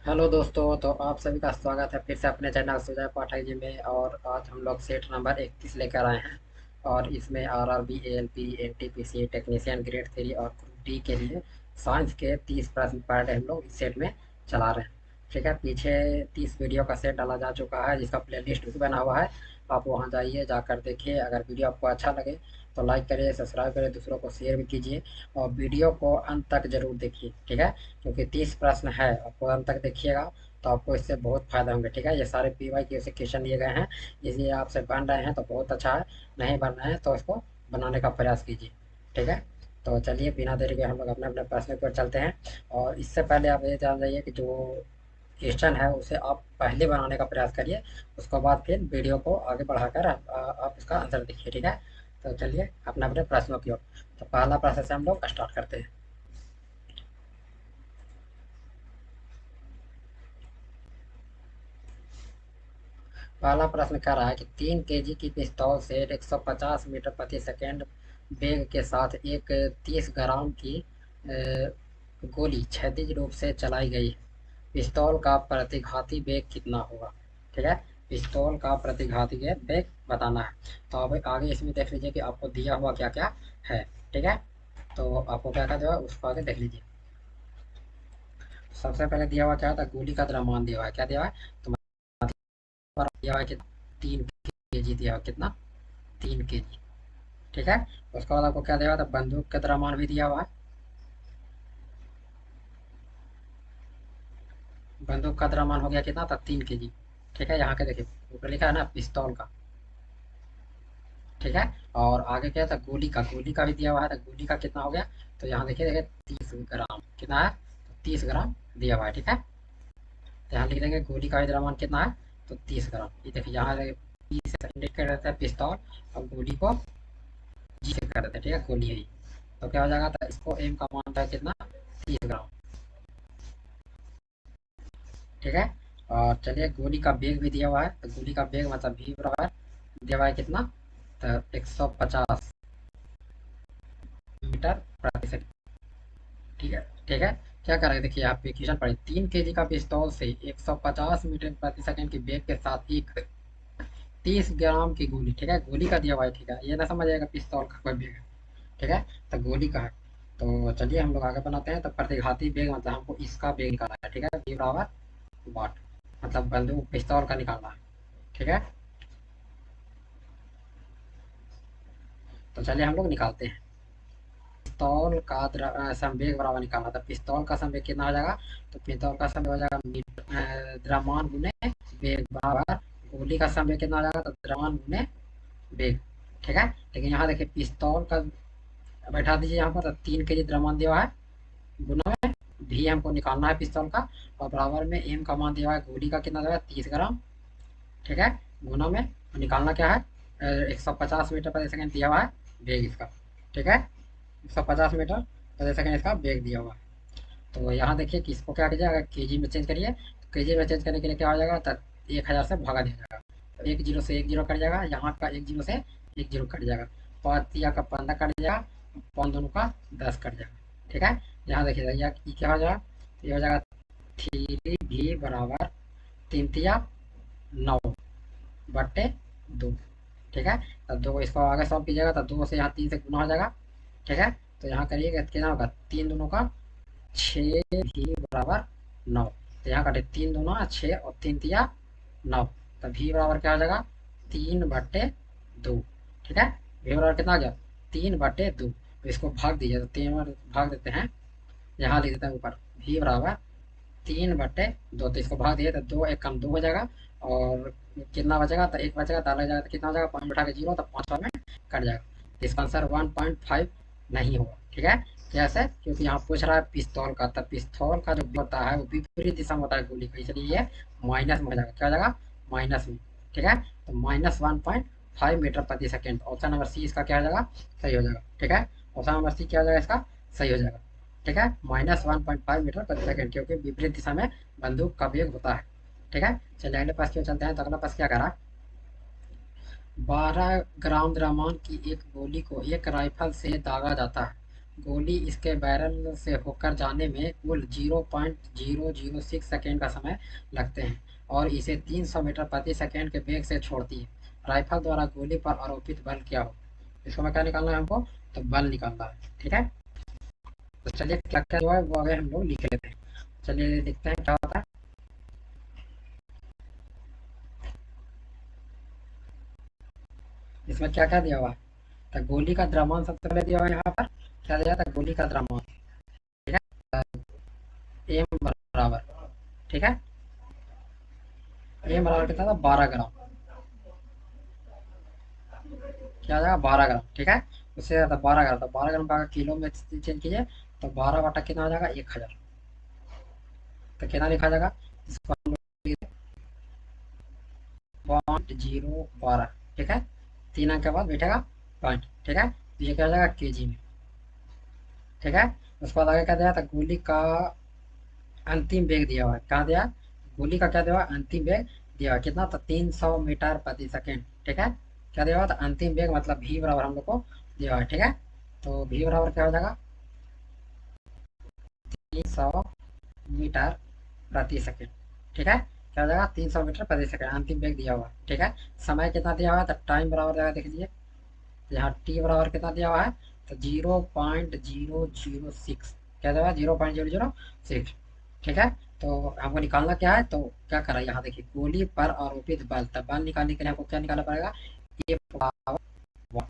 Hello दोस्तों, तो आप सभी का स्वागत है फिर से अपने चैनल सुजय पाठक जी में। और आज हम लोग सेट नंबर 31 लेकर आए हैं। और इसमें RRB, ALP, NTPC, technician grade 3 और ग्रुप डी के लिए साइंस के 30 प्रश्न पर डे हम लोग इस सेट में चला रहे हैं। ठीक है, पीछे 30 वीडियो का सेट डाला जा चुका है जिसका प्ले लिस्ट भी बना हुआ है। आप वहाँ जाइए, जाकर देखिए। अगर वीडियो आपको अच्छा लगे तो लाइक करिए, सब्सक्राइब करिए, दूसरों को शेयर भी कीजिए। और वीडियो को अंत तक जरूर देखिए, ठीक है। क्योंकि 30 प्रश्न है, आपको अंत तक देखिएगा तो आपको इससे बहुत फायदा होंगे। ठीक है, ये सारे पीवाई क्यू से क्वेश्चन लिए गए हैं, इसलिए आपसे बन रहे हैं तो बहुत अच्छा है। नहीं बन रहे हैं तो इसको बनाने का प्रयास कीजिए। ठीक है, तो चलिए बिना देरी के हम लोग अपने अपने प्रश्न पर चलते हैं। और इससे पहले आप ये जान जाइए कि जो क्वेश्चन है उसे आप पहले बनाने का प्रयास करिए। उसके बाद फिर वीडियो को आगे बढ़ाकर आप इसका आंसर देखिए। ठीक है, तो चलिए अपने अपने प्रश्नों की ओर। तो पहला प्रश्न से हम लोग स्टार्ट करते हैं। पहला प्रश्न कह रहा है कि 3 केजी की पिस्तौल से 150 मीटर प्रति सेकंड वेग के साथ एक 30 ग्राम की गोली क्षैतिज रूप से चलाई गई। पिस्तौल का प्रतिघाती वेग कितना होगा? ठीक है, पिस्तौल का प्रतिघाती वेग बताना है। तो अब आगे इसमें देख लीजिए कि आपको दिया हुआ क्या क्या है। ठीक है, तो आपको क्या क्या दिया हुआ है, उसको आगे देख लीजिए। सबसे पहले दिया हुआ क्या था, गोली का द्रव्यमान दिया हुआ है। क्या दिया हुआ है? तो दिया हुआ है कि 3 केजी दिया हुआ है। कितना? 3 केजी। ठीक है, उसके बाद आपको क्या दिया हुआ था, बंदूक का द्रव्यमान भी दिया हुआ है। बंदूक का द्रव्यमान हो गया कितना था, 3 केजी। ठीक है, यहाँ के देखिए ऊपर लिखा है ना पिस्तौल का। ठीक है, और आगे क्या था, गोली का भी दिया हुआ है। तो गोली का कितना हो गया, तो यहाँ देखिए देखिए 30 ग्राम कितना है, तो 30 ग्राम दिया हुआ है। ठीक है, तो यहाँ लिख देंगे गोली का भी द्रव्यमान कितना है, तो 30 ग्राम। ये देखिए यहाँ पी से इंडिकेट कर देता है पिस्तौल, और गोली को जी से कर देते हैं। ठीक है, गोली है। तो क्या हो जाएगा, तो इसको एम का मान है कितना, 30 ग्राम। ठीक है, और चलिए गोली का वेग भी दिया हुआ है। तो गोली का वेग मतलब भी बराबर दिया हुआ है कितना, तो 150 मीटर प्रति सेकंड। ठीक है, ठीक है। क्या करेंगे, देखिए आप इक्वेशन पढ़िए। 3 केजी का पिस्तौल से 150 मीटर प्रति सेकंड की वेग के साथ एक 30 ग्राम की गोली। ठीक है, गोली का दिया हुआ है। ठीक है, ये ना समझ आएगा पिस्तौल का कोई वेग है। ठीक है, तो गोली का है। तो चलिए हम लोग आगे बनाते हैं। तो प्रतिघाती वेग मतलब हमको इसका वेग निकालना है। ठीक है, v बराबर वाट, मतलब बंदूक पिस्तौल का निकालना है। ठीक है, तो चलिए हम लोग निकालते हैं। पिस्तौल का संवेग बराबर निकालना था। पिस्तौल का संवेग कितना हो जाएगा, तो पिस्तौल का संवेग हो जाएगा द्रव्यमान गुने वेग बराबर गोली का संवेग कितना हो जाएगा, तो द्रव्यमान गुने वेग। ठीक है, लेकिन यहाँ देखिए पिस्तौल का बैठा दीजिए यहाँ पर, तो 3 केजी द्रव्यमान दिया हुआ है, गुना में भी हमको निकालना है पिस्तौल का। और बराबर में एम का मान दिया हुआ है, गोली का कितना दिया हुआ है, 30 ग्राम। ठीक है, गुना में निकालना क्या है, 150 मीटर प्रति सेकंड दिया हुआ है वेग इसका। ठीक है, 150 मीटर प्रति सेकंड इसका वेग दिया हुआ है। तो यहाँ देखिए कि इसको क्या कीजिए, अगर केजी में चेंज करिए तो केजी में चेंज करने के लिए क्या हो जाएगा, तो 1000 से भागा दिया जाएगा। तो एक जीरो से एक जीरो कट जाएगा, यहाँ का एक जीरो से एक जीरो कट जाएगा। 5 का 15 कट जाएगा, 5 दोनों का 10 कट जाएगा। ठीक है, यहाँ देखिए ये क्या हो जाएगा, ये हो जाएगा 3 भी बराबर 3 तिया 9 बट्टे 2। ठीक है, तो दो इसको आगे सॉल्व कीजिएगा तो 2 से यहाँ 3 से गुना हो जाएगा। ठीक है, तो यहाँ करिएगा कितना होगा, 3 दूनों का 6 भी बराबर 9। तो यहाँ काटे 3 दूना 6 और 3 तिया 9। तो भी बराबर क्या हो जाएगा, 3/2। ठीक है, भी बराबर कितना आ गया, 3/2। तो इसको भाग दीजिए, तो 3 भाग देते हैं, यहाँ लिख देते हैं ऊपर भी बराबर 3/2। तो इसको भाग दिए तो 2 1 कम 2 हो जाएगा। और कितना बचेगा, तो एक बचेगा, तो अलग जाएगा, तो कितना हो जाएगा, 5 बैठा के जीरो, तो 5 में कट जाएगा। इसका आंसर 1.5 नहीं होगा। ठीक है, कैसे, क्योंकि यहाँ पूछ रहा है पिस्तौल का, तब पिस्तौल का जो होता है वो विपरीत दिशा में होता है गोली का, इसलिए ये माइनस में हो जाएगा। क्या हो जाएगा, माइनस में। ठीक है, तो -1.5 मीटर प्रति सेकेंड। ऑप्शन नंबर सी इसका क्या हो जाएगा, सही हो जाएगा। ठीक है, ऑप्शन नंबर सी क्या हो जाएगा इसका, सही हो जाएगा। ठीक है, -1.5 मीटर प्रति सेकंड, क्योंकि विपरीत दिशा में बंदूक का वेग होता है। ठीक है, चलिए अगले पास क्यों चलते हैं। तो अगला पास क्या करा, 12 ग्राम द्रव्यमान की एक गोली को एक राइफल से दागा जाता है। गोली इसके बैरल से होकर जाने में कुल 0.006 सेकेंड का समय लगते हैं और इसे 300 मीटर प्रति सेकेंड के वेग से छोड़ती है। राइफल द्वारा गोली पर आरोपित बल क्या हो? इसको मैं क्या निकालना है हमको? तो बल निकालना है। ठीक है, तो चलिए क्या क्या जो है वो आगे हम लोग लिख लेते हैं। चलिए देखते हैं क्या होता है। इसमें क्या क्या दिया हुआ है? तो गोली का द्रव्यमान सबसे पहले दिया हुआ है यहाँ पर। क्या दिया था? गोली का द्रव्यमान। ठीक है, एम बराबर, ठीक है, एम बराबर कितना था? 12 ग्राम। क्या आ जाएगा? 12 ग्राम। ठीक है, उससे ज्यादा 12 ग्राम, तो 12 ग्राम का अगर किलो में चेंज कीजिए तो 12 बटा कितना आ जाएगा? 1000। तो कितना लिखा जाएगा? इसको हम लोग 0.012। ठीक है, 3 अंक के बाद बैठेगा पॉइंट। ठीक है, तो ये क्या हो जाएगा? केजी में। ठीक है, उसके बाद आगे क्या दिया था? गोली का अंतिम वेग दिया हुआ है। कहाँ दिया? गोली का क्या दिया हुआ है? अंतिम वेग दिया हुआ है। कितना? तो 300 मीटर प्रति सेकेंड। ठीक है, क्या दिया हुआ था? अंतिम वेग, मतलब भी बराबर हम लोग को दिया हुआ है। ठीक है, तो भी बराबर क्या हो जाएगा? 300 मीटर प्रति सेकेंड। ठीक है, क्या हो जाएगा? 300 मीटर प्रति सेकेंड अंतिम वेग दिया हुआ है। ठीक है, समय कितना दिया हुआ है? तो टाइम बराबर जाएगा, देख लीजिए। तो यहाँ टी बराबर कितना दिया हुआ है? तो 0.006। क्या दिया हुआ है? 0.006। ठीक है, तो हमको निकालना क्या है? तो क्या करा, यहाँ देखिए, गोली पर आरोपित बल, तब बल निकालने के लिए हमको क्या निकालना पड़ेगा? एफ बराबर 1।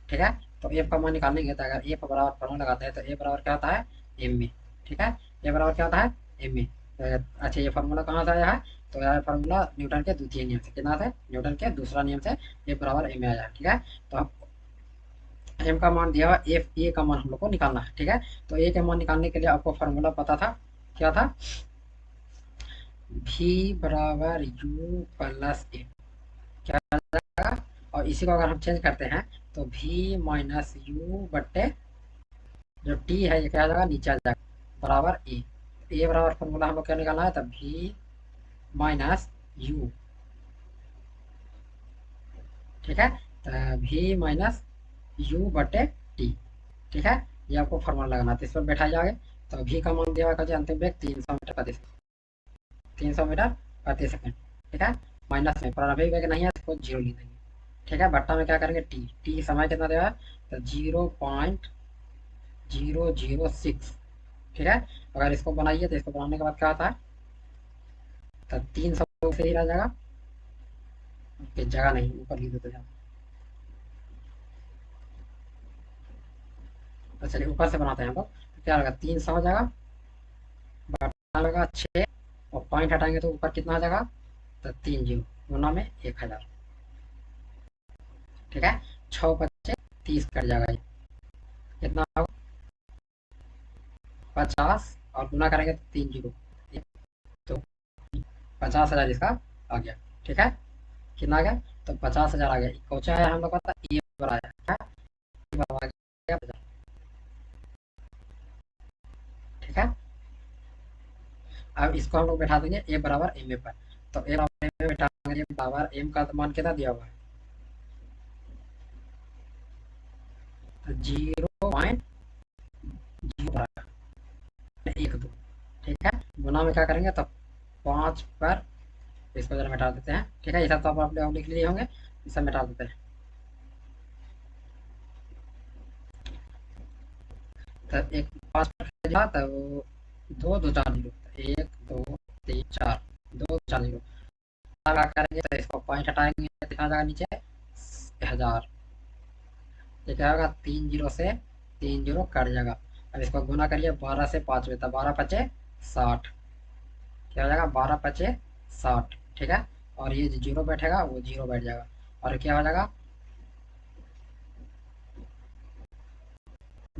ठीक है, तो एफ का मान निकालने के, तो अगर एफ बराबर फॉर्मूला लगाते हैं तो ए बराबर क्या होता है? एम में। ठीक है, ए बराबर क्या होता है? एम में। अच्छा, ये फार्मूला कहाँ से आया है? तो यह फार्मूला न्यूटन के द्वितीय नियम से। कितना से? न्यूटन के दूसरा नियम से ए बराबर एम में आया है। ठीक है, तो अब एम का मान दिया हुआ, एफ ए का मान हम लोग को निकालना है। ठीक है, तो ए के मान निकालने के लिए आपको फार्मूला पता था, क्या था? भी बराबर यू प्लस ए। क्या आ जाएगा? और इसी को अगर हम चेंज करते हैं तो भी माइनस यू बट्टे जो टी है, ये क्या आ जाएगा? नीचे आ जाएगा, बराबर ए। ए बराबर फॉर्मूला हम लोग क्या निकालना है? तब भी माइनस यू। ठीक है, तो भी माइनस यू बटे टी। ठीक है, ये आपको फॉर्मूला लगाना है, तो इस पर बैठा जाएगा। तो भी का मान दिया हुआ है, अंतिम वेग 300 मीटर प्रति सेकंड। 300 मीटर प्रति सेकंड। ठीक है, माइनस में प्रारंभिक वेग नहीं है, इसको जीरो लिख देंगे। ठीक है, बट्टा में क्या करेंगे? टी। टी समय कितना दिया है? तो 0.006। ठीक है, अगर इसको बनाइए तो इसको बनाने के बाद क्या होता है? तो 300 से ही रह जाएगा, कि जगह नहीं, ऊपर लिख देते हैं। तो चलिए ऊपर से बनाते हैं हम लोग। तो क्या होगा? 300 हो जाएगा, बटा लगा 6, और पॉइंट हटाएंगे तो ऊपर कितना आ जाएगा? तो 30 गुना में 1000। ठीक है, 6×5 = 30 कट जाएगा, ये कितना होगा? 50, और गुना करेंगे तो 3 जीरो, तो 50,000 इसका आ गया। ठीक है, कितना आ गया? तो 50,000 आ गया। कौचा है हम लोग का? ये बड़ा है, क्या? ये बड़ा आ गया 50,000। ठीक है, अब इसको हम लोग बैठा देंगे ए बराबर एम ए पर। तो ए बराबर एम ए बैठा देंगे, बराबर एम का मान कितना दिया हुआ है? तो 0.012। ठीक है, गुना में क्या करेंगे? तो 5 पर इसको जरा मिटा देते हैं। ठीक है, ये सब तो आप अपने आप लिख लिए होंगे, ये सब मिटा देते हैं। तो एक 5 पर जाएगा, तो 2 2 4 0, 1 2 3 4, 2 4 0। क्या करेंगे? तो इसको पॉइंट हटाएंगे, दिखा जाएगा नीचे 1000। ये क्या होगा? 3 जीरो से 3 जीरो कट जाएगा। अब इसको गुना करिए 12 से 5 में, तो 12×5 = 60। क्या हो जाएगा? 12×5 = 60। ठीक है, और ये जो जीरो बैठेगा वो जीरो बैठ जाएगा, और क्या हो जाएगा?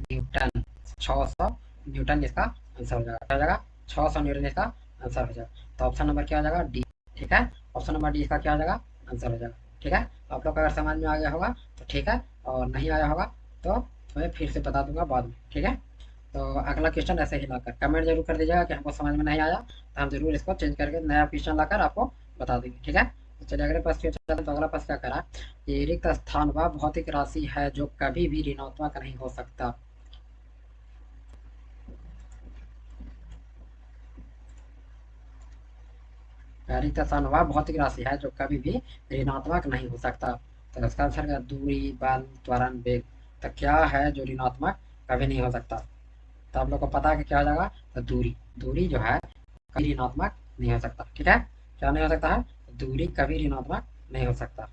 न्यूटन। 600 न्यूटन इसका आंसर हो जाएगा। क्या हो जाएगा? 600 न्यूटन इसका आंसर हो जाएगा। तो ऑप्शन नंबर क्या हो जाएगा? डी। ठीक है, ऑप्शन नंबर डी इसका क्या हो जाएगा? आंसर हो जाएगा। ठीक है, आप लोग को अगर समझ में आ गया होगा तो ठीक है, और नहीं आया होगा तो मैं फिर से बता दूंगा बाद में। ठीक है, तो अगला क्वेश्चन ऐसे ही लाकर कमेंट जरूर कर दीजिएगा कि हमको समझ में नहीं आया, तो हम जरूर इसको चेंज करके नया क्वेश्चन लाकर आपको बता देंगे। ठीक है, तो चलिए अगले प्रश्न पे चलते हैं। तो अगला प्रश्न क्या करा? ये रिक्त स्थान वह भौतिक राशि है जो कभी भी ऋणात्मक नहीं हो सकता। रिक्त स्थान वह भौतिक राशि है जो कभी भी ऋणात्मक नहीं हो सकता। तो इसका आंसर क्या, दूरी, बल, त्वरण, वेग। तो क्या है जो ऋणात्मक कभी नहीं हो सकता? तो आप लोग को पता है कि क्या हो जाएगा? तो दूरी। दूरी जो है कभी ऋणात्मक नहीं हो सकता। ठीक है, क्या नहीं हो सकता है? दूरी कभी ऋणात्मक नहीं हो सकता।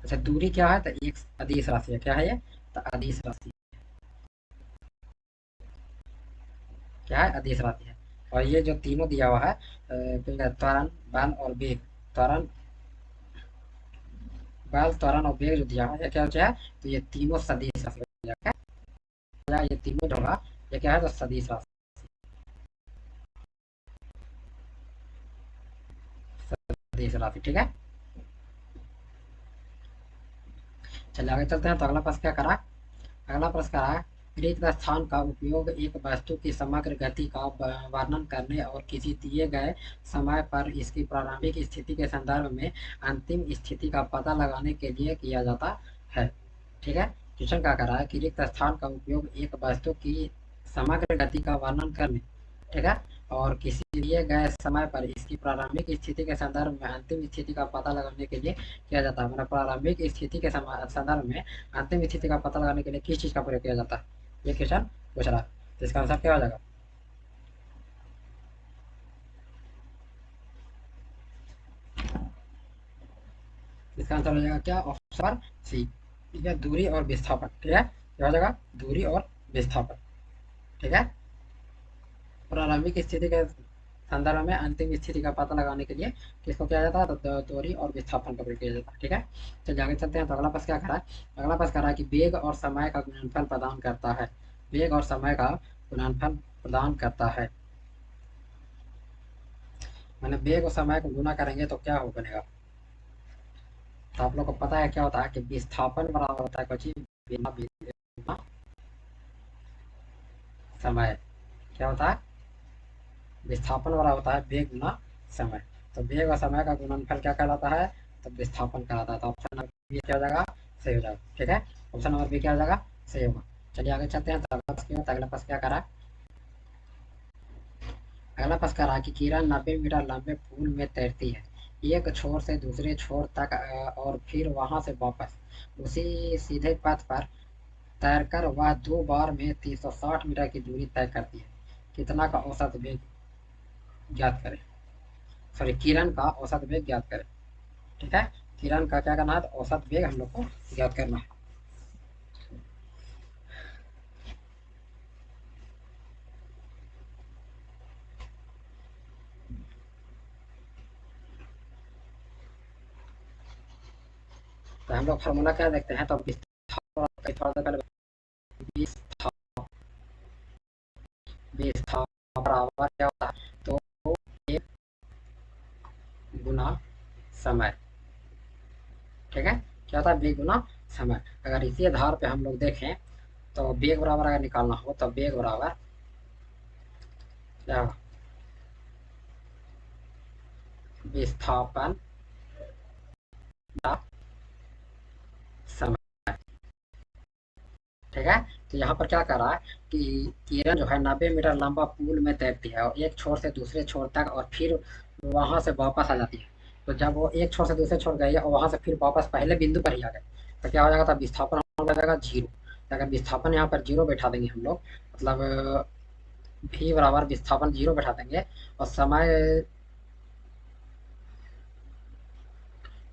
अच्छा, दूरी क्या है? तो एक अदिश राशि है। क्या है ये? तो अदिश राशि। क्या है? अदिश राशि है। और ये जो तीनों दिया हुआ है त्वरण, बल और वेग। त्वरण, बल, त्वरण और वेग जो दिया हुआ है, ये क्या हो जाए? तो ये तीनों सदिश राशि हो जाएगा। क्या? ये तीनों जो होगा ये क्या है? तो सदिश राशि। सदिश राशि। ठीक है, चलिए आगे चलते हैं। तो अगला प्रश्न क्या करा? अगला प्रश्न करा, रिक्त स्थान का उपयोग एक वस्तु की समग्र गति का वर्णन करने और किसी दिए गए समय पर इसकी प्रारंभिक स्थिति के संदर्भ में अंतिम स्थिति का पता लगाने के लिए किया जाता है। ठीक है, क्वेश्चन क्या कर रहा है कि रिक्त स्थान का उपयोग एक वस्तु की समग्र गति का वर्णन करने, ठीक है, और किसी दिए गए समय पर इसकी प्रारंभिक स्थिति के संदर्भ में अंतिम स्थिति का पता लगाने के लिए किया जाता है। मतलब प्रारंभिक स्थिति के संदर्भ में अंतिम स्थिति का पता लगाने के लिए किस चीज का प्रयोग किया जाता है, ये क्वेश्चन पूछ रहा है। तो इसका आंसर क्या हो जाएगा? इसका आंसर हो जाएगा क्या? Option C. ठीक है, दूरी और विस्थापन। ठीक है, क्या हो जाएगा? दूरी और विस्थापन। ठीक है, प्रारंभिक स्थिति के संदर्भ में अंतिम स्थिति का पता लगाने के लिए किसको किया जाता है? तो दूरी और विस्थापन का प्रयोग किया जाता है। ठीक है, चलिए आगे चलते हैं। तो अगला प्रश्न क्या करा है? अगला प्रश्न करा है कि वेग और समय का गुणनफल प्रदान करता है। वेग और समय का गुणनफल प्रदान करता है। मैंने वेग और समय को गुना करेंगे तो क्या हो बनेगा? तो आप लोग को पता है क्या होता है कि विस्थापन बराबर होता है कुछ बिना गुना समय। क्या होता है? विस्थापन बराबर होता है वेग गुना समय। तो वेग और समय का गुणनफल क्या कहलाता है? तो विस्थापन कहलाता है। तो ऑप्शन नंबर बी क्या हो जाएगा? सही हो जाएगा। ठीक है, ऑप्शन नंबर बी क्या हो जाएगा? सही होगा। चलिए आगे चलते हैं। तो अगला प्रश्न क्या करा? अगला प्रश्न करा कि किरण 90 मीटर लंबे पुल में तैरती है, एक छोर से दूसरे छोर तक और फिर वहां से वापस उसी सीधे पथ पर तैरकर वह 2 बार में 360 मीटर की दूरी तय करती है। कितना का औसत वेग ज्ञात करें? सॉरी, किरण का औसत वेग ज्ञात करें। ठीक है, किरण का क्या करना है? तो औसत वेग हम लोग को ज्ञात करना है। तो हम लोग फार्मूला क्या देखते हैं? तो विस्थापन थोड़ा सा पहले विस्थापन बराबर क्या होता है? तो एक गुना समय। ठीक है, क्या होता है? वेग गुना समय। अगर इसी आधार पे हम लोग देखें तो वेग बराबर अगर निकालना हो तो वेग बराबर क्या होगा? विस्थापन बटा समय। ठीक है, तो यहाँ पर क्या कर रहा है कि किरण जो है 90 मीटर लंबा पुल में तैरती है और एक छोर से दूसरे छोर तक और फिर वहां से वापस आ जाती है। तो जब वो एक छोर से दूसरे छोर गई और वहां से फिर वापस पहले बिंदु पर ही आ गए तो क्या हो जाएगा? तो विस्थापन हो जाएगा जीरो। तो अगर विस्थापन यहाँ पर जीरो बैठा देंगे हम लोग, मतलब भी बराबर विस्थापन जीरो बैठा देंगे और समय,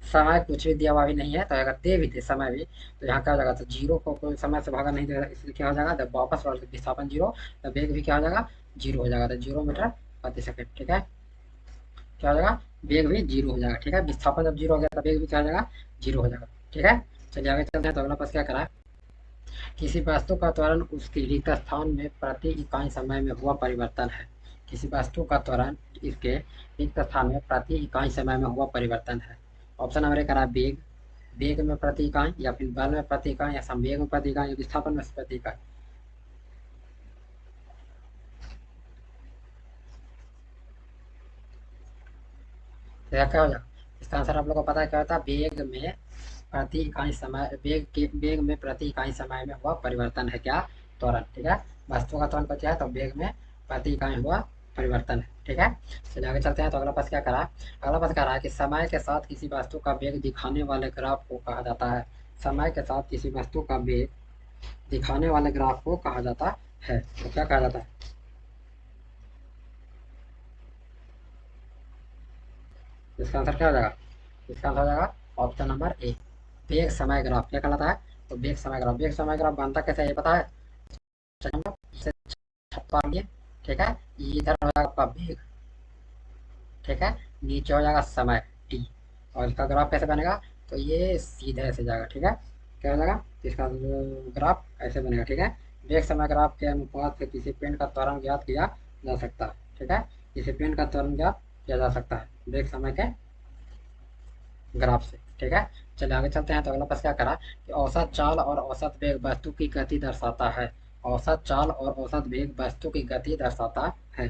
समय कुछ भी दिया हुआ भी नहीं है। तो अगर दे भी दे समय भी तो यहाँ क्या हो जाएगा? तो जीरो को कोई समय से भागा नहीं देगा, इसलिए क्या हो जाएगा? जब वापस लौट के विस्थापन जीरो, तो वेग भी क्या हो जाएगा? जीरो हो जाएगा। तो 0 मीटर प्रति सेकंड। ठीक है, क्या हो जाएगा? वेग भी जीरो हो जाएगा। ठीक है, विस्थापन जब जीरो हो गया तो वेग भी क्या हो जाएगा? जीरो हो जाएगा। ठीक है, चलिए आगे चलते हैं। तो अगला प्रश्न क्या करा है? किसी वस्तु का त्वरण उसके रिक्त स्थान में प्रति इकाई समय में हुआ परिवर्तन है। किसी वस्तु का त्वरण इसके रिक्त स्थान में प्रति इकाई समय में हुआ परिवर्तन है। ऑप्शन नंबर एक करा वेग, वेग में प्रति इकाई, या फिर बल में प्रति इकाई, या संवेग में प्रति इकाई, या विस्थापन में प्रति इकाई। तो यह क्या हो जाएगा? इसका आंसर आप लोग को पता है क्या होता है? वेग में प्रति इकाई समय, वेग में प्रति इकाई समय में हुआ परिवर्तन है क्या? त्वरण। ठीक है, वस्तु का त्वरण क्या है? तो वेग में प्रति इकाई हुआ परिवर्तन है। ठीक है, चलिए आगे चलते हैं। तो अगला प्रश्न क्या करा, अगला प्रश्न कह रहा है कि समय के साथ किसी वस्तु का वेग दिखाने वाले ग्राफ को कहा जाता है। समय के साथ किसी वस्तु का वेग दिखाने वाले ग्राफ को कहा जाता है, तो क्या कहा जाता है? इसका आंसर क्या हो जाएगा? इसका आंसर हो जाएगा ऑप्शन नंबर ए, वेग समय ग्राफ। क्या कहलाता है? तो वेग समय ग्राफ। वेग समय ग्राफ बनता कैसे है ये पता है? चलिए हम लोग इसे छपा लिए। ठीक है, ये इधर हो जाएगा आपका वेग। ठीक है, नीचे हो जाएगा समय टी, और इसका ग्राफ कैसे बनेगा? तो ये सीधे ऐसे जाएगा। ठीक है, क्या हो जाएगा? तो इसका ग्राफ ऐसे बनेगा। ठीक है, वेग समय ग्राफ के अनुपात से किसी पिंड का त्वरण ज्ञात किया जा सकता है। ठीक है, किसी पिंड का त्वरण ज्ञात किया जा सकता है वेग समय के ग्राफ से। ठीक है, चलिए आगे चलते हैं। तो अगला प्रश्न क्या करा कि औसत चाल और औसत वेग वस्तु की गति दर्शाता है। औसत चाल और औसत वेग वस्तु की गति दर्शाता है।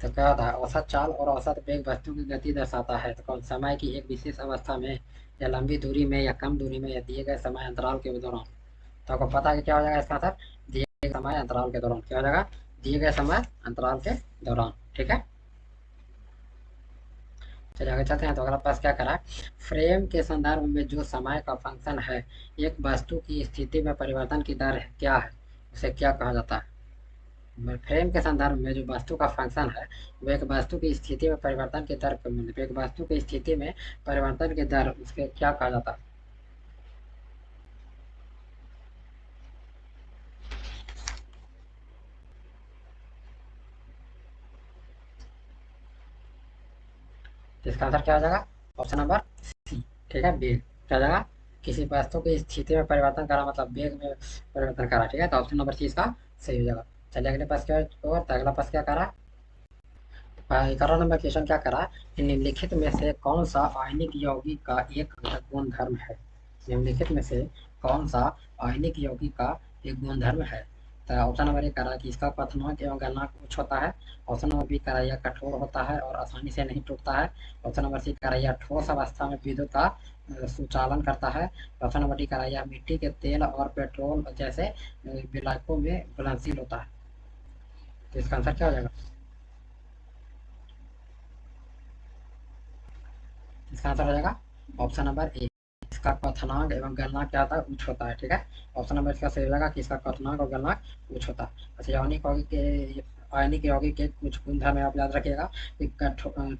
तो क्या होता है? औसत चाल और औसत वेग वस्तु की गति दर्शाता है। तो कौन? समय की एक विशेष अवस्था में, या लंबी दूरी में, या कम दूरी में, या दिए गए समय अंतराल के दौरान। तो आपको पता है कि क्या हो जाएगा इसका आंसर? दिए गए समय अंतराल के दौरान। क्या हो जाएगा? दिए गए समय अंतराल के दौरान। ठीक है, चलिए आगे चलते हैं। तो अगला प्रश्न क्या करा, फ्रेम के संदर्भ में जो समय का फंक्शन है, एक वस्तु की स्थिति में परिवर्तन की दर है, क्या है? उसे क्या कहा जाता है? फ्रेम के संदर्भ में जो वस्तु का फंक्शन है, वो एक वस्तु की स्थिति में परिवर्तन की दर को, मतलब एक वस्तु की स्थिति में परिवर्तन की दर, उसके क्या कहा जाता है? तो इसका आंसर क्या हो जाएगा? Option number C. ठीक है, वेग। क्या हो जाएगा? किसी वस्तु की स्थिति में परिवर्तन करा, मतलब वेग में परिवर्तन करा। ठीक है, तो ऑप्शन नंबर सी इसका सही हो जाएगा। चलिए अगले पास क्या, और तो अगला पास क्या करा, 11 नंबर क्वेश्चन क्या करा कि निम्नलिखित में से कौन सा आयनिक यौगिक का एक घटक गुण धर्म है? निम्नलिखित में से कौन सा आयनिक यौगिक का एक गुण धर्म है? तो ऑप्शन नंबर ए करा कि इसका क्वथनांक एवं गलनांक उच्च होता है। ऑप्शन नंबर बी करा यह कठोर होता है और आसानी से नहीं टूटता है। ऑप्शन नंबर सी करा यह ठोस अवस्था में विद्युत का सुचालन करता है। ऑप्शन नंबर डी करा यह मिट्टी के तेल और पेट्रोल जैसे विलायकों में घुलनशील होता है। तो इसका आंसर क्या हो जाएगा? इसका आंसर हो जाएगा ऑप्शन नंबर ए, इसका क्वथनांक एवं गलनांक क्या होता है? उच्च होता है। ठीक है, ऑप्शन नंबर इसका सही हो जाएगा कि इसका क्वथनांक और गलनांक उच्च होता है। अच्छा, आयनिक यौगिक के कुछ गुण धर्म आप याद रखिएगा कि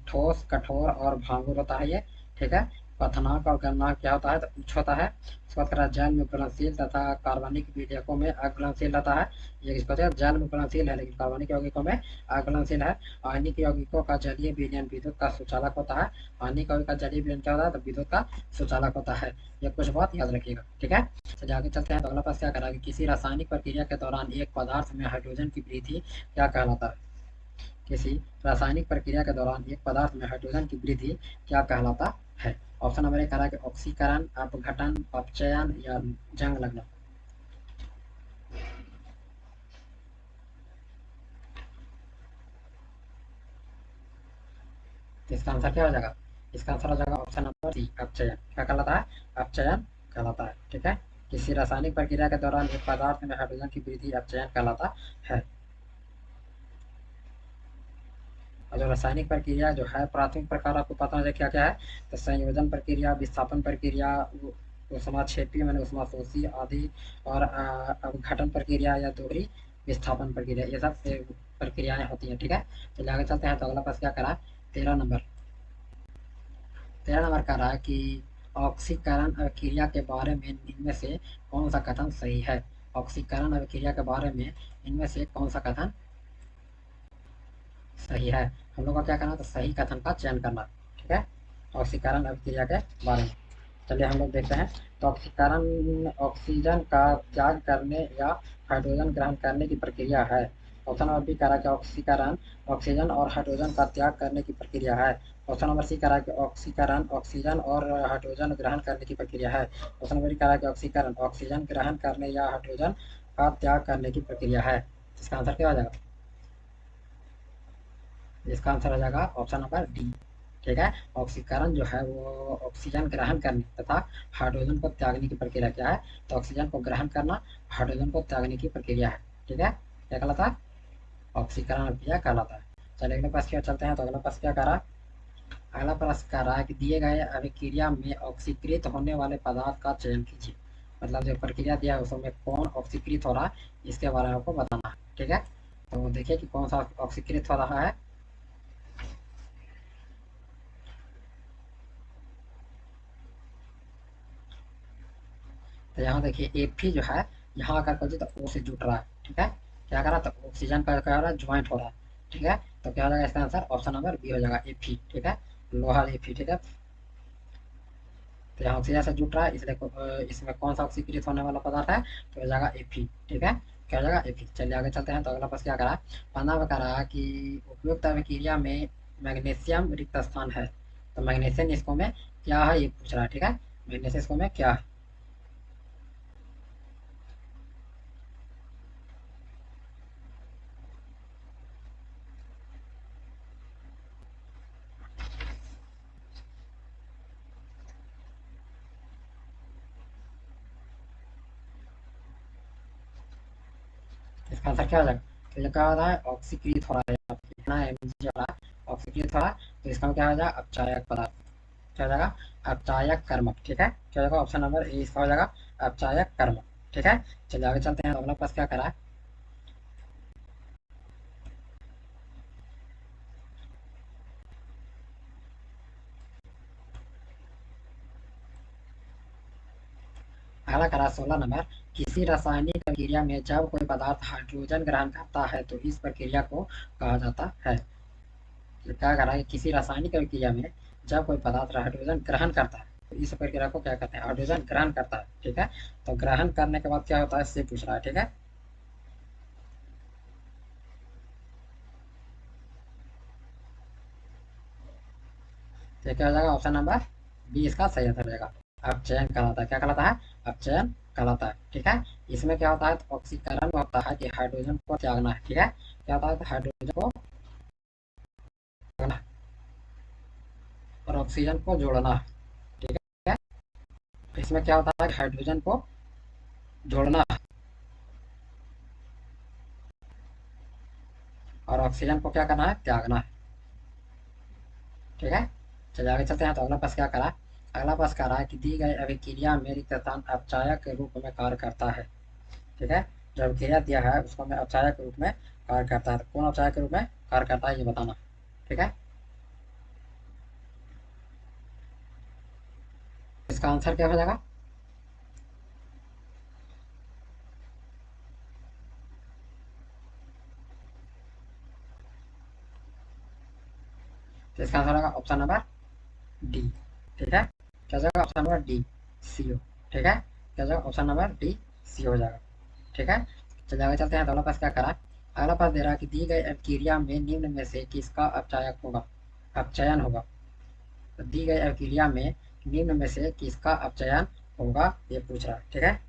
ठोस, कठोर और भांगुर होता है ये। ठीक है, क्वथनांक और गलनांक क्या होता है? तो उच्च होता है। इसके बाद करा जल में घुलनशील तथा कार्बनिक विलायकों में अघुलनशील रहता है। ये किसको कहते हैं? जल में घुलनशील है लेकिन कार्बनिक यौगिकों में अघुलनशील है। आयनिक यौगिकों का जलीय विलयन विद्युत का सुचालक होता है। आयनिक यौगिक का जलीय विलयन क्या होता है? तो विद्युत का सुचालक होता है। ये कुछ बात याद रखिएगा। ठीक है, चलिए आगे चलते हैं। तो अगला प्रश्न क्या करा कि किसी रासायनिक प्रक्रिया के दौरान एक पदार्थ में हाइड्रोजन की वृद्धि क्या कहलाता है? किसी रासायनिक प्रक्रिया के दौरान एक पदार्थ में हाइड्रोजन की वृद्धि क्या कहलाता है? ऑप्शन नंबर एक करा कि ऑक्सीकरण, अपघटन, अपचयन, या जंग लगना। तो इसका आंसर क्या हो जाएगा? इसका आंसर हो जाएगा ऑप्शन नंबर सी, अपचयन। क्या कहलाता है? अपचयन कहलाता है। ठीक है, किसी रासायनिक प्रक्रिया के दौरान एक पदार्थ में हाइड्रोजन की वृद्धि अपचयन कहलाता है। और जो रासायनिक प्रक्रिया जो है, प्राथमिक प्रकार आपको पता है क्या क्या है? तो संयोजन प्रक्रिया, विस्थापन प्रक्रिया, ऊष्माक्षेपी मैंने ऊष्माशोषी आदि, और अपघटन प्रक्रिया या दोहरी विस्थापन प्रक्रिया, ये सब प्रक्रियाएं होती हैं। ठीक है, चलिए आगे चलते हैं। तो अगला प्रश्न क्या करा, 13 नंबर। 13 नंबर कह रहा है कि ऑक्सीकरण अभिक्रिया के बारे में इनमें से कौन सा कथन सही है? ऑक्सीकरण अभिक्रिया के बारे में इनमें से कौन सा कथन सही है? हम लोग को क्या करना है? तो सही कथन का चयन करना। ठीक है, ऑक्सीकरण अभिक्रिया के बारे में चलिए हम लोग देखते हैं। तो ऑक्सीकरण ऑक्सीजन का त्याग करने या हाइड्रोजन ग्रहण करने की प्रक्रिया है। ऑप्शन नंबर बी कह रहा है कि ऑक्सीकरण ऑक्सीजन और हाइड्रोजन का त्याग करने की प्रक्रिया है। ऑप्शन नंबर सी कह रहा है कि ऑक्सीकरण ऑक्सीजन और हाइड्रोजन ग्रहण करने की प्रक्रिया है। ऑप्शन नंबर डी कह रहा है कि ऑक्सीकरण ऑक्सीजन ग्रहण करने या हाइड्रोजन का त्याग करने की प्रक्रिया है। इसका आंसर क्या हो जाएगा? इसका आंसर हो जाएगा ऑप्शन नंबर डी। ठीक है। ऑक्सीकरण जो है वो ऑक्सीजन ग्रहण करने तथा हाइड्रोजन को त्यागने की प्रक्रिया क्या है? तो ऑक्सीजन को ग्रहण करना, हाइड्रोजन को त्यागने की प्रक्रिया है। ठीक है, क्या कहलाता है? ऑक्सीकरण अभिक्रिया कहलाता है। चलिए अगले प्रश्न की ओर चलते हैं। तो अगला प्रश्न क्या कह रहा है? अगला प्रश्न कह रहा है कि दिए गए अभिक्रिया में ऑक्सीकृत होने वाले पदार्थ का चयन कीजिए। मतलब जो प्रक्रिया दिया है उसमें कौन ऑक्सीकृत हो रहा है, इसके बारे में आपको बताना है। ठीक है, तो देखिए कि कौन सा ऑक्सीकृत हो रहा है। तो यहाँ देखिए Fe जो है, यहाँ अगर खोजिए तो O से जुड़ रहा है। ठीक है, क्या कर रहा है? तो ऑक्सीजन का क्या हो रहा है? ज्वाइंट हो रहा है। ठीक है, तो क्या हो जाएगा इसका आंसर? ऑप्शन नंबर बी हो जाएगा, Fe। ठीक है, लोहा Fe। ठीक है, तो यहाँ ऑक्सीजन से जुड़ रहा है, इसलिए इसमें कौन सा ऑक्सीकृत होने वाला पदार्थ है? तो हो जाएगा Fe। ठीक है, क्या हो जाएगा? Fe। चलिए आगे चलते हैं। तो अगला प्रश्न क्या करा? 15 में करा कि उपयुक्त अभिक्रिया में मैग्नीशियम रिक्त स्थान है। तो मैग्नीशियम इसको में क्या है ये पूछ रहा है। ठीक है, मैग्नीशियम इसको में क्या है? इसका आंसर क्या हो जाएगा? तो ये क्या हो रहा है? ऑक्सीकृत हो रहा है। यहाँ पे कितना Mg हो रहा है? ऑक्सीकृत हो रहा है, तो इसका क्या हो जाएगा? अपचायक पदार्थ। क्या हो जाएगा? अपचायक कर्मक। ठीक है, क्या हो जाएगा? ऑप्शन नंबर ए इसका हो जाएगा, अपचायक कर्मक। ठीक है, चलिए आगे चलते हैं। तो अगला प्रश्न क्या करा है? अगला करा 16 नंबर। किसी रासायनिक अभिक्रिया में जब कोई पदार्थ हाइड्रोजन ग्रहण करता है तो इस प्रक्रिया को कहा जाता है। तो क्या करा है? किसी रासायनिक अभिक्रिया में जब कोई पदार्थ हाइड्रोजन ग्रहण करता है तो इस प्रक्रिया को क्या कहते हैं? हाइड्रोजन ग्रहण करता है। ठीक है, तो ग्रहण करने के बाद क्या होता है इससे पूछ रहा है। ठीक है, तो क्या हो जाएगा? ऑप्शन नंबर बी इसका सही आंसर रहेगा। अपचयन कहलाता है। क्या कहलाता है? अपचयन कहलाता है। ठीक है, इसमें क्या होता है? तो ऑक्सीकरण में होता है कि हाइड्रोजन को त्यागना है। ठीक है, क्या होता है? तो हाइड्रोजन को त्यागना है और ऑक्सीजन को जोड़ना है। ठीक है, तो इसमें क्या होता है? हाइड्रोजन को जोड़ना है और ऑक्सीजन को क्या करना है? त्यागना है। ठीक है, चलिए आगे चलते हैं। तो अगला प्रश्न क्या करा? अगला प्रश्न कह रहा है कि दी गई अभिक्रिया में रिक्त स्थान अपचायक के रूप में कार्य करता है। ठीक है, जो अभिक्रिया दिया है उसको हमें अपचायक के रूप में कार्य करता है। तो कौन अपचायक के रूप में कार्य करता है ये बताना। ठीक है, इसका आंसर क्या हो जाएगा? तो इसका आंसर होगा ऑप्शन नंबर डी। ठीक है, क्या जाएगा? Option number D, CO। ठीक है, क्या जाएगा? ऑप्शन नंबर डी, सी हो जाएगा। ठीक है, चलिए आगे चलते हैं। तो अगला प्रश्न क्या करा? अगला प्रश्न दे रहा है कि दी गई अभिक्रिया में निम्न में से किसका अपचायक होगा, अपचयन होगा। तो दी गई अभिक्रिया में निम्न में से किसका अपचयन होगा ये पूछ रहा है। ठीक है,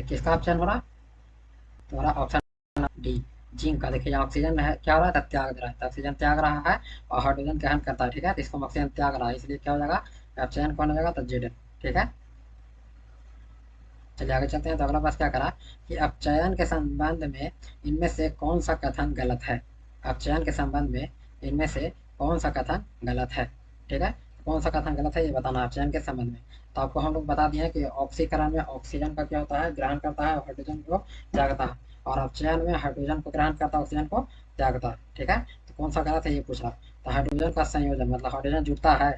किसका अपचयन हो रहा है? तुम्हारा ऑप्शन डी, जिंक का। देखिए यहाँ ऑक्सीजन है क्या हो रहा है? तो त्याग रहा है, तो ऑक्सीजन त्याग रहा है और हाइड्रोजन ग्रहण करता है। ठीक है, तो इसको ऑक्सीजन त्याग रहा है, इसलिए क्या हो जाएगा? अपचयन कौन हो जाएगा? तो जेड। ठीक है, चलिए आगे चलते हैं। तो अगला प्रश्न क्या करा कि अपचयन के संबंध में इनमें से कौन सा कथन गलत है? अपचयन के संबंध में इनमें से कौन सा कथन गलत है? ठीक है, कौन सा कथन गलत है ये बताना अपचयन के संबंध में। तो आपको हम लोग बता दिए हैं कि ऑक्सीकरण में ऑक्सीजन का क्या होता है? ग्रहण करता है और हाइड्रोजन को त्यागता है, और अपचयन में हाइड्रोजन को ग्रहण करता है, ऑक्सीजन को त्यागता है। ठीक है, तो कौन सा गलत है ये पूछ रहा है। तो हाइड्रोजन का संयोजन मतलब हाइड्रोजन जुड़ता है,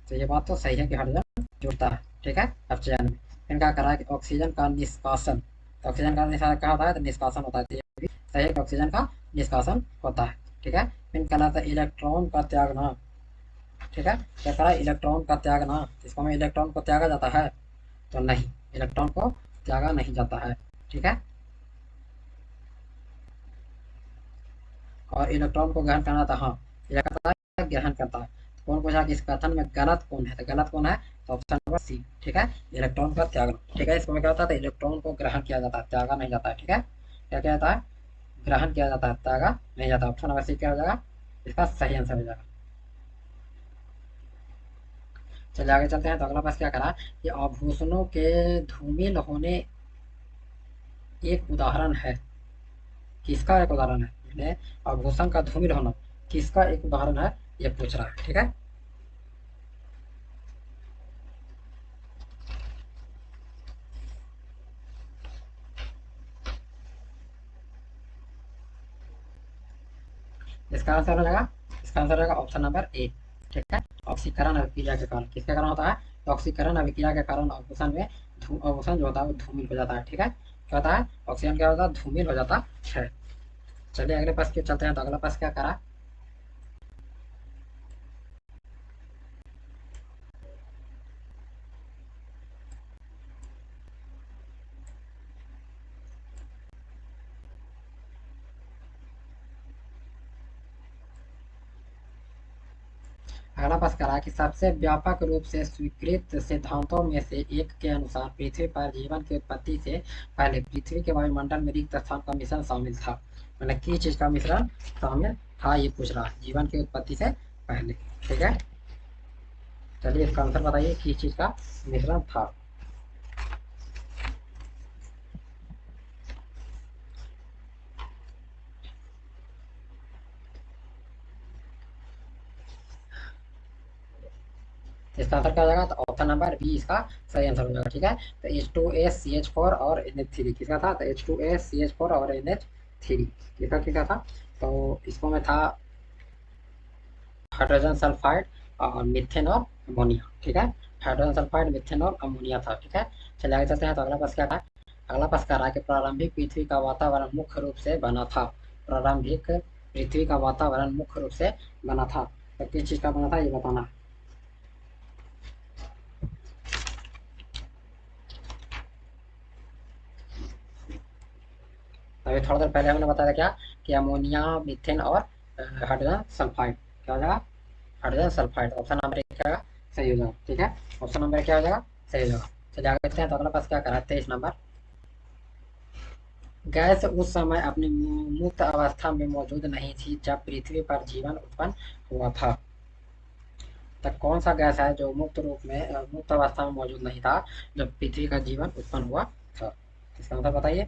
तो ये बात तो सही है कि हाइड्रोजन जुड़ता है। ठीक है, अपचयन में इनका करा है कि ऑक्सीजन का निष्कासन। तो ऑक्सीजन का निष्कासन क्या होता है? तो निष्कासन होता है, तो ये भी सही है कि ऑक्सीजन का निष्कासन होता है। ठीक है, फिर कहलाता है इलेक्ट्रॉन का त्यागना। ठीक है, क्या करा? इलेक्ट्रॉन का त्यागना। इसको में इलेक्ट्रॉन को त्यागा जाता है? तो नहीं, इलेक्ट्रॉन को त्यागा नहीं जाता है। ठीक है, और इलेक्ट्रॉन को ग्रहण करना था। हाँ, ये करता है, ग्रहण करता है। तो कौन पूछा कि इस कथन में गलत कौन है, तो गलत कौन है, तो ऑप्शन नंबर सी। ठीक है, इलेक्ट्रॉन का त्यागन। ठीक है, इसमें क्या होता है, तो इलेक्ट्रॉन को ग्रहण किया जाता है, त्यागा नहीं जाता है। ठीक है, क्या क्या जाता है, ग्रहण किया जाता है, त्यागा नहीं जाता। ऑप्शन नंबर सी क्या हो जाएगा, इसका सही आंसर हो जाएगा। चलिए आगे चलते हैं। तो अगला प्रश्न क्या करा कि आभूषणों के धूमिल होने एक उदाहरण है, किसका एक उदाहरण है, यानी आभूषण का धूमिल होना किसका एक उदाहरण है, ये पूछ रहा है। ठीक है, इसका आंसर हो जाएगा, इसका आंसर हो जाएगा ऑप्शन नंबर ए। ठीक है, ऑक्सीकरण अभिक्रिया के कारण, किसके कारण होता है, तो ऑक्सीकरण अभिक्रिया के कारण आभूषण में आभूषण जो होता है वो धूमिल हो जाता है। ठीक है, क्या होता है, ऑक्सीजन क्या होता है, धूमिल हो जाता है। चलिए अगले प्रश्न के चलते हैं। तो अगला प्रश्न क्या करा, अगला प्रश्न करा कि सबसे व्यापक रूप से स्वीकृत सिद्धांतों में से एक के अनुसार पृथ्वी पर जीवन की उत्पत्ति से पहले पृथ्वी के वायुमंडल में रिक्त स्थान का मिश्रण शामिल था। मतलब किस चीज का मिश्रण शामिल था, ये पूछ रहा है, जीवन की उत्पत्ति से पहले। ठीक है, चलिए इसका आंसर बताइए, किस चीज का मिश्रण था। इसका आंसर क्या हो जाएगा, तो ऑप्शन नंबर बी इसका सही आंसर हो जाएगा। ठीक है, तो H2SCH4 और NH3 किसका था, तो H2SCH4 और NH3 किसका किसका था, तो इसको में था हाइड्रोजन सल्फाइड और मिथेन और अमोनिया। ठीक है, हाइड्रोजन सल्फाइड, मिथेन और अमोनिया था। ठीक है, चलिए आगे चलते हैं। तो अगला प्रश्न क्या था, अगला प्रश्न कह रहा है कि प्रारंभिक पृथ्वी का वातावरण मुख्य रूप से बना था। प्रारंभिक पृथ्वी का वातावरण मुख्य रूप से बना था, तो किस चीज का बना था, ये बताना। अभी थोड़ा देर पहले हमने बताया था क्या, कि अमोनिया, मीथेन और हाइड्रोजन सल्फाइड। क्या हो जाएगा, हाइड्रोजन सल्फाइड। ऑप्शन नंबर एक क्या होगा, सही हो जाएगा। ठीक है, ऑप्शन नंबर क्या हो जाएगा, सही हो जाएगा। चलिए आगे चलते हैं। तो अगला प्रश्न क्या करा है, 23 नंबर, गैस उस समय अपनी मुक्त अवस्था में मौजूद नहीं थी जब पृथ्वी पर जीवन उत्पन्न हुआ था। तो कौन सा गैस है जो मुक्त रूप में मुक्त अवस्था में मौजूद नहीं था जब पृथ्वी का जीवन उत्पन्न हुआ था, इसका मतलब बताइए।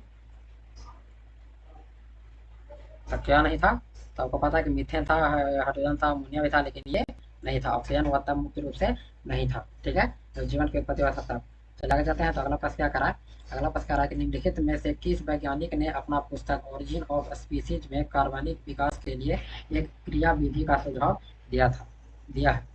तो क्या नहीं था, तो आपको पता है कि मीथेन था, हाइड्रोजन था, अमोनिया भी था, लेकिन ये नहीं था, ऑक्सीजन हुआ तब मुक्त रूप से नहीं था। ठीक है, तो जीवन की उत्पत्ति हुआ था तब। चलिए आगे चलते हैं। तो अगला प्रश्न क्या करा है, अगला प्रश्न करा है कि निम्नलिखित में से किस वैज्ञानिक ने अपना पुस्तक ओरिजिन ऑफ स्पीसीज में कार्बनिक विकास के लिए एक क्रिया विधि का सुझाव दिया है।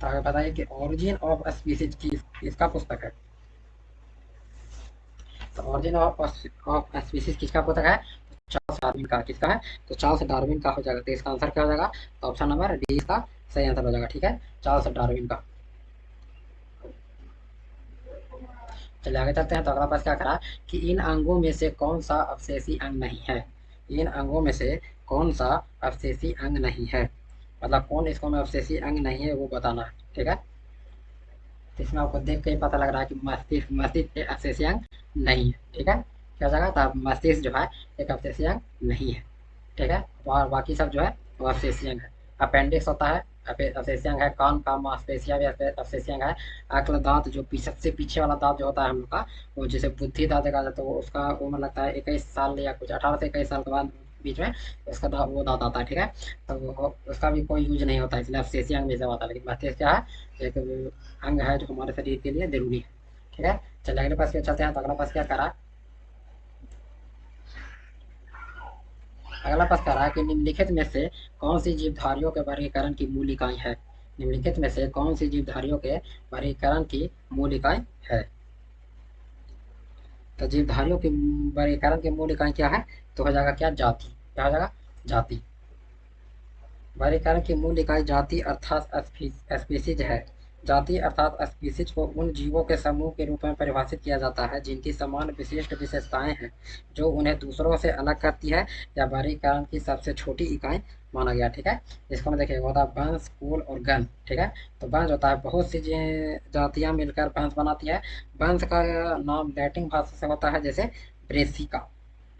तो आगे बताइए कि ओरिजिन ऑफ स्पीसीज की किसका पुस्तक है, तो ओरिजिन ऑफ स्पीसीज किसका पुस्तक है, चार्ल्स डार्विन का। किसका है, तो चार्ल्स डार्विन का हो जाएगा। तो इसका आंसर क्या हो जाएगा, तो ऑप्शन नंबर डी इसका सही आंसर हो जाएगा। ठीक है, चार्ल्स डार्विन का। चलिए आगे चलते हैं। तो अगला प्रश्न क्या करा कि इन अंगों में से कौन सा अवशेषी अंग नहीं है, इन अंगों में से कौन सा अवशेषी अंग नहीं है, मतलब कौन इसको में अवशेषी अंग नहीं है वो बताना है। ठीक है, तो इसमें आपको देख के ही पता लग रहा है कि मस्तिष्क, मस्तिष्क एक अवशेषी अंग नहीं है। ठीक है, क्या जगह था, मस्तिष्क जो है एक अवशेषी अंग नहीं है। ठीक है, और बाकी सब जो है वो अवशेषी अंग है। अपेंडिक्स होता है, अवशेषी अंग है। कान का मांसपेशिया भी अवशेषी अंग है। अक्ल दांत जो पीछे सबसे पीछे वाला दांत जो होता है हम लोग का, वो जैसे बुद्धि दांत कहा जाता है, वो उसका उम्र लगता है 21 साल या कुछ 18 से 21 साल के बाद बीच में उसका वो दांत आता है। ठीक है, तो उसका भी कोई यूज नहीं होता है, इसलिए अवशेषी अंग में से आता है। लेकिन मस्तिष्क क्या है, एक अंग है जो हमारे शरीर के लिए जरूरी है। ठीक है, चलिए अगले पास क्या चलते हैं। तो अगला पास क्या करा, अगला प्रश्न कह रहा है कि निम्नलिखित में से कौन सी जीवधारियों के वर्गीकरण की मूल इकाई है, निम्नलिखित में से कौन सी जीवधारियों के वर्गीकरण की मूल इकाई है। तो जीवधारियों की वर्गीकरण की मूल इकाई क्या है, तो हो जाएगा क्या, जाति। क्या हो जाएगा, जाति। वर्गीकरण की मूल इकाई जाति अर्थात स्पीसीज है। जाति अर्थात स्पीसीज को उन जीवों के समूह के रूप में परिभाषित किया जाता है जिनकी समान विशिष्ट विशेषताएं हैं जो उन्हें दूसरों से अलग करती है या वर्गीकरण की सबसे छोटी इकाई माना गया। ठीक है, इसको में देखिए होता है वंश, कुल और गण। ठीक है, तो वंश होता है बहुत सी जातियां मिलकर वंश बनाती है। वंश का नाम लैटिन भाषा से होता है जैसे ब्रेसिका।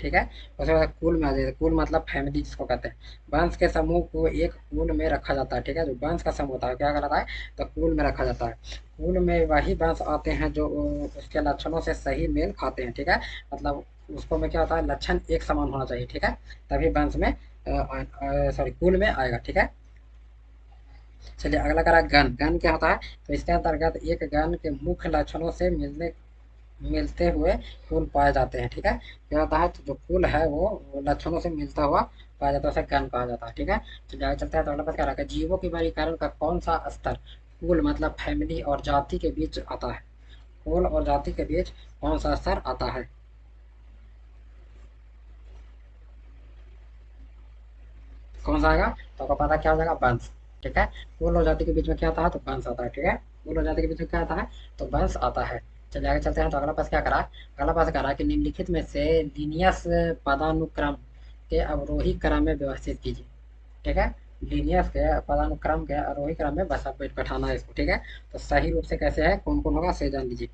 ठीक है, उसके बाद कुल में आ जाए, कुल मतलब फैमिली जिसको कहते हैं। वंश के समूह को एक कुल में रखा जाता है। ठीक है, जो वंश का समूह होता है क्या कहलाता है, तो कुल में रखा जाता है। कुल में वही वंश आते हैं जो उसके लक्षणों से सही मेल खाते हैं। ठीक है, मतलब उसको में क्या होता है, लक्षण एक समान होना चाहिए। ठीक है, तभी वंश में सॉरी कुल में आएगा। ठीक है, चलिए अगला करा गण। गण क्या होता है, तो इसके अंतर्गत एक गण के मुख्य लक्षणों से मिलते हुए कुल पाए जाते हैं। ठीक है, क्या होता है, तो जो कुल है वो लक्षणों से मिलता हुआ पाया जाता है, उसे गण कहा जाता है। ठीक है, चलिए आगे चलते हैं। तो अगला बात क्या रखा है, जीवों के वर्गीकरण का कौन सा स्तर कुल मतलब फैमिली और जाति के बीच आता है। कुल और जाति के बीच कौन सा स्तर आता है, कौन सा आएगा, तो आपको पता क्या हो जाएगा, वंश। ठीक है, कुल और जाति के बीच में क्या आता है, तो वंश आता है। ठीक है, कुल और जाति के बीच में क्या आता है, तो वंश आता है। चलिए आगे चलते हैं। तो अगला पास क्या करा, अगला पास करा कि निम्नलिखित में से लीनियस पदानुक्रम के अवरोही क्रम में व्यवस्थित कीजिए। ठीक है, लीनियस के पदानुक्रम के आरोही क्रम में बसा बैठाना है इसको। ठीक है, तो सही रूप से कैसे है, कौन कौन होगा से जान लीजिए।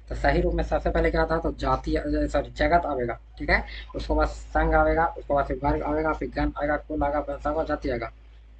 तो सही रूप में सबसे पहले क्या आता है, तो जाति सॉरी जगत आवेगा। ठीक है, उसके बाद संघ आवेगा, उसके बाद फिर वर्ग आवेगा, फिर गण आएगा, कुल आएगा, वंश आएगा, जाति आएगा।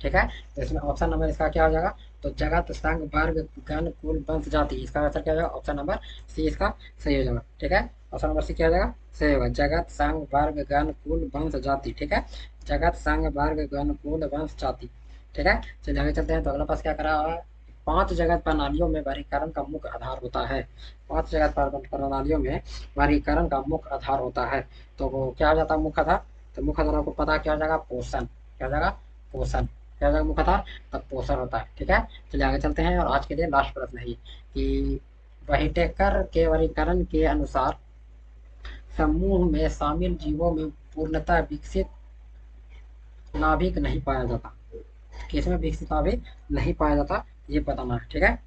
ठीक है, तो इसमें ऑप्शन नंबर इसका क्या हो जाएगा, तो जगत, संघ, वर्ग, गण, कुल, वंश, जाति, इसका आंसर क्या हो जाएगा, ऑप्शन नंबर सी इसका सही हो जाएगा। ठीक है, ऑप्शन नंबर सी क्या हो जाएगा, सही होगा, जगत, संघ, वर्ग, गण, कुल, वंश, जाति। ठीक है, जगत, संघ, वर्ग, गण, कुल, वंश, जाति। ठीक है, चलिए आगे चलते हैं। तो अगला पास क्या करा हुआ है, पांच जगत प्रणालियों में वर्गीकरण का मुख्य आधार होता है। पांच जगत प्रणालियों में वर्गीकरण का मुख्य आधार होता है। तो वो क्या हो जाता है मुख्य आधार, तो मुख्य आधार आपको पता क्या हो जाएगा, पोषण। क्या हो जाएगा, पोषण। क्या हो जाएगा मुख्य आधार, तब पोषण होता है। ठीक है, चलिए आगे चलते हैं। और आज के लिए लास्ट प्रश्न है ये कि व्हिटेकर के वर्गीकरण के अनुसार समूह में शामिल जीवों में पूर्णतः विकसित नाभिक नहीं पाया जाता। किसमें विकसित नाभिक नहीं पाया जाता, ये बताना है। ठीक है,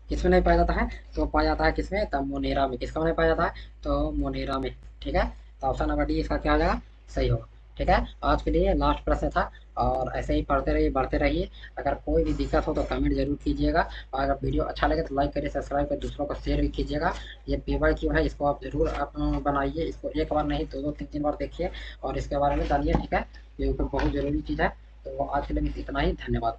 किसमें नहीं पाया जाता है, तो पाया जाता है किसमें, तब मोनेरा में। किसका नहीं पाया जाता है, तो मोनेरा में। ठीक है, तो ऑप्शन नंबर डी इसका क्या हो जाएगा, सही होगा। ठीक है, आज के लिए लास्ट प्रश्न था। और ऐसे ही पढ़ते रहिए, बढ़ते रहिए। अगर कोई भी दिक्कत हो तो कमेंट जरूर कीजिएगा। और अगर वीडियो अच्छा लगे तो लाइक करिए, सब्सक्राइब करिए, दूसरों को शेयर भी कीजिएगा। ये पीवाई क्यू है, इसको आप जरूर आप बनाइए। इसको एक बार नहीं दो दो तीन तीन बार देखिए और इसके बारे में जानिए। ठीक है, ये बहुत ज़रूरी चीज़ है। तो आज के लिए बस इतना ही, धन्यवाद।